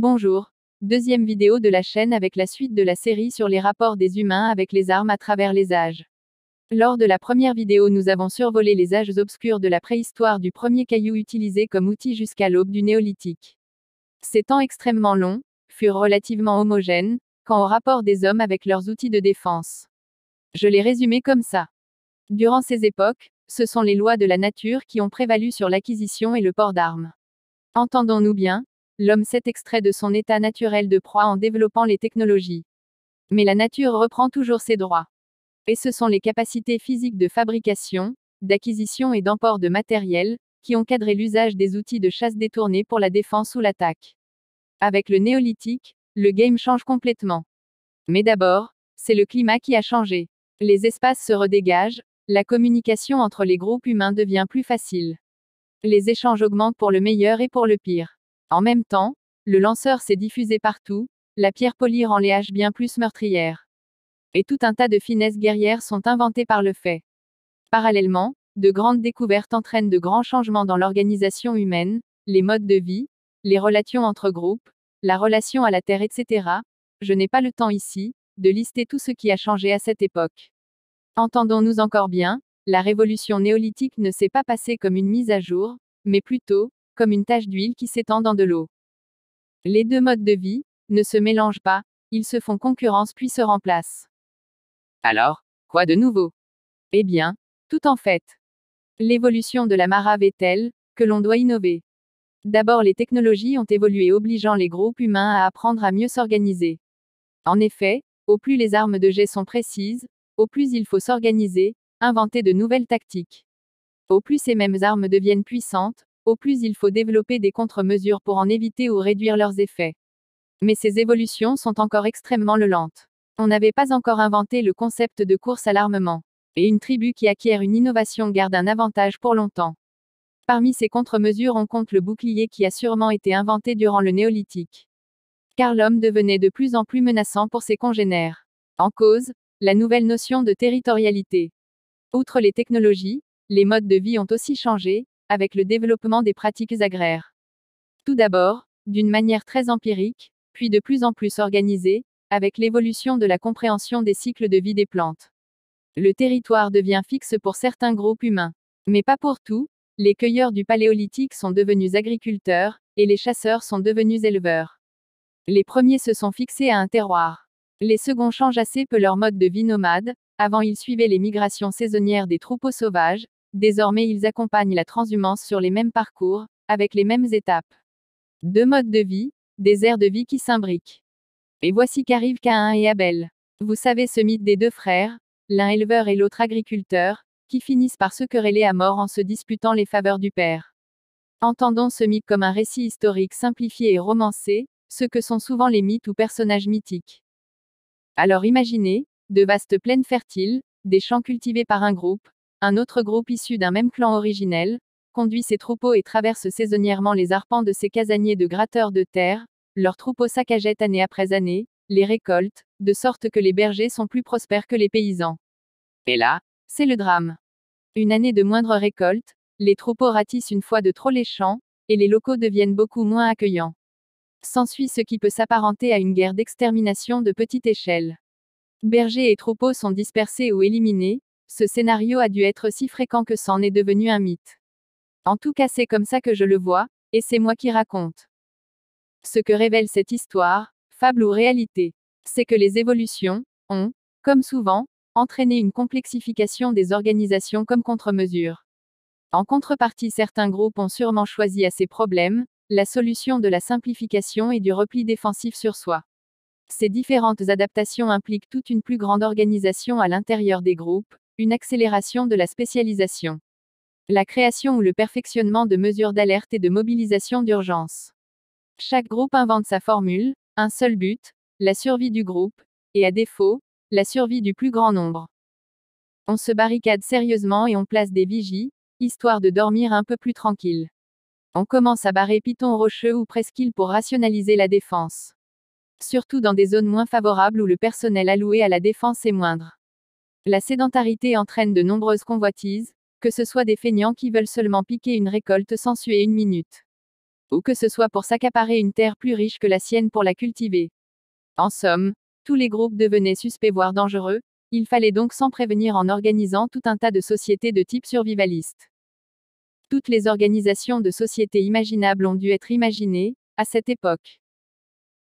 Bonjour, deuxième vidéo de la chaîne avec la suite de la série sur les rapports des humains avec les armes à travers les âges. Lors de la première vidéo, nous avons survolé les âges obscurs de la préhistoire du premier caillou utilisé comme outil jusqu'à l'aube du néolithique. Ces temps extrêmement longs furent relativement homogènes quant au rapport des hommes avec leurs outils de défense. Je l'ai résumé comme ça. Durant ces époques, ce sont les lois de la nature qui ont prévalu sur l'acquisition et le port d'armes. Entendons-nous bien, l'homme s'est extrait de son état naturel de proie en développant les technologies. Mais la nature reprend toujours ses droits. Et ce sont les capacités physiques de fabrication, d'acquisition et d'emport de matériel, qui ont cadré l'usage des outils de chasse détournés pour la défense ou l'attaque. Avec le néolithique, le game change complètement. Mais d'abord, c'est le climat qui a changé. Les espaces se redégagent, la communication entre les groupes humains devient plus facile. Les échanges augmentent pour le meilleur et pour le pire. En même temps, le lanceur s'est diffusé partout, la pierre polie rend les haches bien plus meurtrières. Et tout un tas de finesses guerrières sont inventées par le fait. Parallèlement, de grandes découvertes entraînent de grands changements dans l'organisation humaine, les modes de vie, les relations entre groupes, la relation à la terre, etc. Je n'ai pas le temps ici de lister tout ce qui a changé à cette époque. Entendons-nous encore bien, la révolution néolithique ne s'est pas passée comme une mise à jour, mais plutôt comme une tache d'huile qui s'étend dans de l'eau. Les deux modes de vie ne se mélangent pas, ils se font concurrence puis se remplacent. Alors, quoi de nouveau? Eh bien, tout en fait. L'évolution de la marave est telle que l'on doit innover. D'abord, les technologies ont évolué obligeant les groupes humains à apprendre à mieux s'organiser. En effet, au plus les armes de jet sont précises, au plus il faut s'organiser, inventer de nouvelles tactiques. Au plus ces mêmes armes deviennent puissantes, au plus il faut développer des contre-mesures pour en éviter ou réduire leurs effets. Mais ces évolutions sont encore extrêmement lentes. On n'avait pas encore inventé le concept de course à l'armement. Et une tribu qui acquiert une innovation garde un avantage pour longtemps. Parmi ces contre-mesures, on compte le bouclier qui a sûrement été inventé durant le néolithique. Car l'homme devenait de plus en plus menaçant pour ses congénères. En cause, la nouvelle notion de territorialité. Outre les technologies, les modes de vie ont aussi changé, avec le développement des pratiques agraires. Tout d'abord, d'une manière très empirique, puis de plus en plus organisée, avec l'évolution de la compréhension des cycles de vie des plantes. Le territoire devient fixe pour certains groupes humains. Mais pas pour tout, les cueilleurs du Paléolithique sont devenus agriculteurs, et les chasseurs sont devenus éleveurs. Les premiers se sont fixés à un terroir. Les seconds changent assez peu leur mode de vie nomade, avant ils suivaient les migrations saisonnières des troupeaux sauvages, désormais ils accompagnent la transhumance sur les mêmes parcours, avec les mêmes étapes. Deux modes de vie, des aires de vie qui s'imbriquent. Et voici qu'arrivent Caïn et Abel. Vous savez ce mythe des deux frères, l'un éleveur et l'autre agriculteur, qui finissent par se quereller à mort en se disputant les faveurs du père. Entendons ce mythe comme un récit historique simplifié et romancé, ce que sont souvent les mythes ou personnages mythiques. Alors imaginez, de vastes plaines fertiles, des champs cultivés par un autre groupe issu d'un même clan originel, conduit ses troupeaux et traverse saisonnièrement les arpents de ces casaniers de gratteurs de terre, leurs troupeaux saccageaient année après année, les récoltes, de sorte que les bergers sont plus prospères que les paysans. Et là, c'est le drame. Une année de moindre récolte, les troupeaux ratissent une fois de trop les champs, et les locaux deviennent beaucoup moins accueillants. S'ensuit ce qui peut s'apparenter à une guerre d'extermination de petite échelle. Bergers et troupeaux sont dispersés ou éliminés, ce scénario a dû être si fréquent que c'en est devenu un mythe. En tout cas, c'est comme ça que je le vois, et c'est moi qui raconte. Ce que révèle cette histoire, fable ou réalité, c'est que les évolutions ont, comme souvent, entraîné une complexification des organisations comme contre-mesure. En contrepartie, certains groupes ont sûrement choisi à ces problèmes la solution de la simplification et du repli défensif sur soi. Ces différentes adaptations impliquent toute une plus grande organisation à l'intérieur des groupes, une accélération de la spécialisation, la création ou le perfectionnement de mesures d'alerte et de mobilisation d'urgence. Chaque groupe invente sa formule, un seul but, la survie du groupe, et à défaut, la survie du plus grand nombre. On se barricade sérieusement et on place des vigies, histoire de dormir un peu plus tranquille. On commence à barrer pitons rocheux ou presqu'îles pour rationaliser la défense. Surtout dans des zones moins favorables où le personnel alloué à la défense est moindre. La sédentarité entraîne de nombreuses convoitises, que ce soit des feignants qui veulent seulement piquer une récolte sans suer une minute. ou que ce soit pour s'accaparer une terre plus riche que la sienne pour la cultiver. En somme, tous les groupes devenaient suspects voire dangereux, il fallait donc s'en prévenir en organisant tout un tas de sociétés de type survivaliste. Toutes les organisations de sociétés imaginables ont dû être imaginées, à cette époque.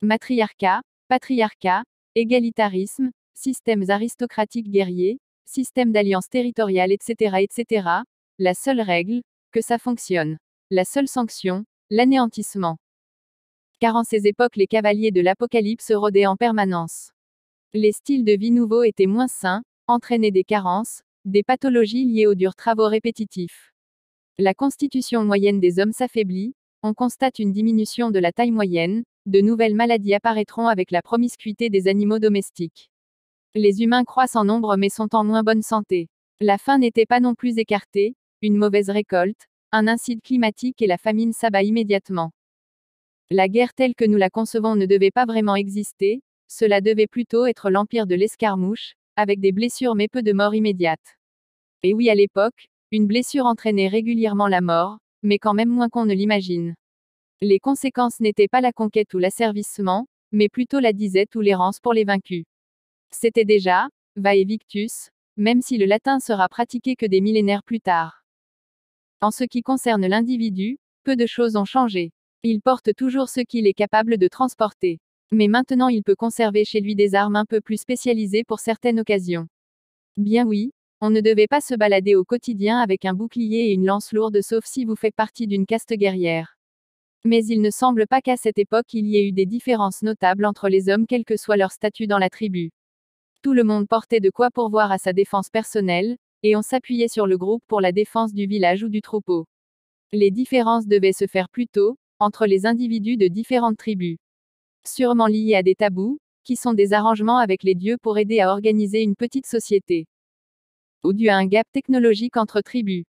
Matriarcat, patriarcat, égalitarisme, systèmes aristocratiques guerriers, systèmes d'alliances territoriales, etc., etc. La seule règle, que ça fonctionne. La seule sanction, l'anéantissement. Car en ces époques les cavaliers de l'Apocalypse rôdaient en permanence. Les styles de vie nouveaux étaient moins sains, entraînaient des carences, des pathologies liées aux durs travaux répétitifs. La constitution moyenne des hommes s'affaiblit, on constate une diminution de la taille moyenne, de nouvelles maladies apparaîtront avec la promiscuité des animaux domestiques. Les humains croissent en nombre mais sont en moins bonne santé. La faim n'était pas non plus écartée, une mauvaise récolte, un incide climatique et la famine s'abat immédiatement. La guerre telle que nous la concevons ne devait pas vraiment exister, cela devait plutôt être l'empire de l'escarmouche, avec des blessures mais peu de morts immédiates. Et oui, à l'époque, une blessure entraînait régulièrement la mort, mais quand même moins qu'on ne l'imagine. Les conséquences n'étaient pas la conquête ou l'asservissement, mais plutôt la disette ou l'errance pour les vaincus. C'était déjà, vae victus, même si le latin sera pratiqué que des millénaires plus tard. En ce qui concerne l'individu, peu de choses ont changé. Il porte toujours ce qu'il est capable de transporter. Mais maintenant il peut conserver chez lui des armes un peu plus spécialisées pour certaines occasions. Bien oui, on ne devait pas se balader au quotidien avec un bouclier et une lance lourde sauf si vous faites partie d'une caste guerrière. Mais il ne semble pas qu'à cette époque il y ait eu des différences notables entre les hommes quel que soit leur statut dans la tribu. Tout le monde portait de quoi pourvoir à sa défense personnelle, et on s'appuyait sur le groupe pour la défense du village ou du troupeau. Les différences devaient se faire plutôt, entre les individus de différentes tribus. Sûrement liés à des tabous, qui sont des arrangements avec les dieux pour aider à organiser une petite société. Ou dû à un gap technologique entre tribus.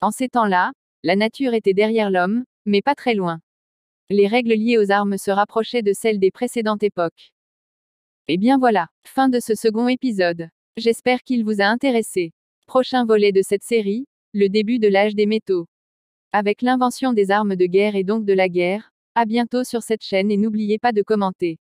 En ces temps-là, la nature était derrière l'homme, mais pas très loin. Les règles liées aux armes se rapprochaient de celles des précédentes époques. Et bien voilà, fin de ce second épisode. J'espère qu'il vous a intéressé. Prochain volet de cette série, le début de l'âge des métaux. Avec l'invention des armes de guerre et donc de la guerre, à bientôt sur cette chaîne et n'oubliez pas de commenter.